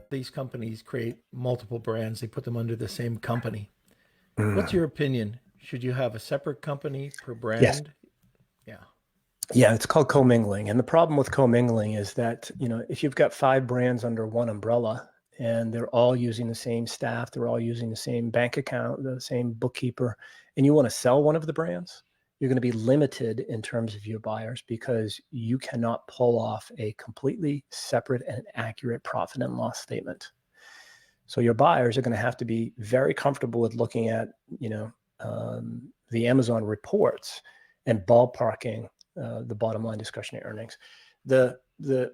These companies create multiple brands. They put them under the same company. What's Mm. your opinion? Should you have a separate company per Yes. brand? Yeah. Yeah, it's called commingling. And the problem with commingling is that, if you've got 5 brands under one umbrella and they're all using the same staff, they're all using the same bank account, the same bookkeeper, and you want to sell one of the brands, you're going to be limited in terms of your buyers because you cannot pull off a completely separate and accurate profit and loss statement. So your buyers are going to have to be very comfortable with looking at, the Amazon reports and ballparking the bottom line discretionary earnings. The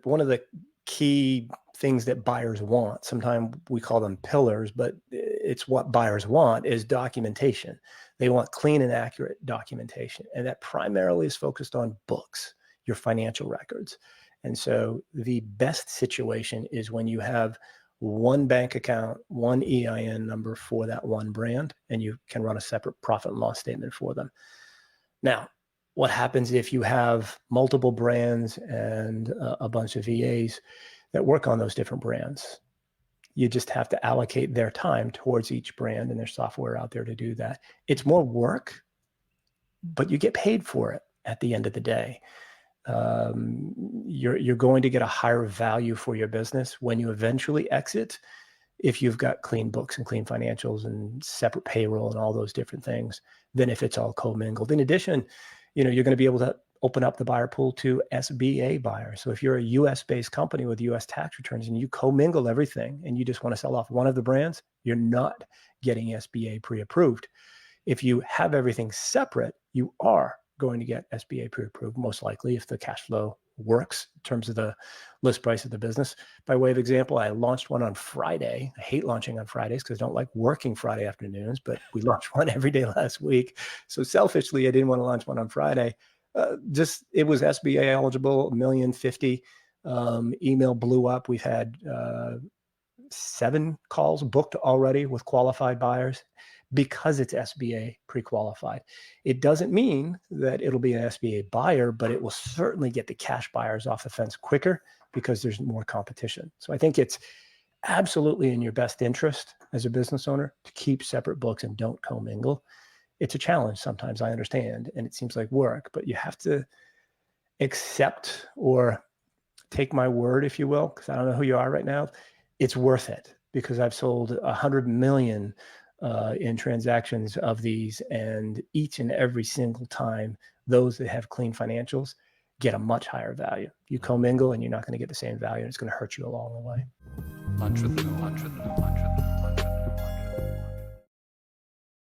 one of the key things that buyers want, sometimes we call them pillars, but it's what buyers want, is documentation. They want clean and accurate documentation. And that primarily is focused on books, your financial records. And so the best situation is when you have one bank account, one EIN number for that one brand, and you can run a separate profit and loss statement for them. Now, what happens if you have multiple brands and a bunch of VAs that work on those different brands? You just have to allocate their time towards each brand, and there's software out there to do that. It's more work, but you get paid for it at the end of the day. You're going to get a higher value for your business when you eventually exit if you've got clean books and clean financials and separate payroll and all those different things than if it's all commingled. In addition, you're going to be able to open up the buyer pool to SBA buyers. So if you're a US-based company with US tax returns and you commingle everything and you just want to sell off one of the brands, you're not getting SBA pre-approved. If you have everything separate, you are going to get SBA pre-approved, most likely, if the cash flow works in terms of the list price of the business. By way of example, I launched one on Friday. I hate launching on Fridays because I don't like working Friday afternoons, but we launched one every day last week. So selfishly, I didn't want to launch one on Friday. It was SBA eligible, $1,050,000. Email blew up. We've had 7 calls booked already with qualified buyers because it's SBA pre-qualified. It doesn't mean that it'll be an SBA buyer, but it will certainly get the cash buyers off the fence quicker because there's more competition. So I think it's absolutely in your best interest as a business owner to keep separate books and don't commingle. It's a challenge sometimes, I understand, and it seems like work, but you have to accept or take my word, if you will, because I don't know who you are right now. It's worth it because I've sold 100 million in transactions of these, and each and every single time, those that have clean financials get a much higher value. You commingle and you're not going to get the same value, and it's going to hurt you along the way.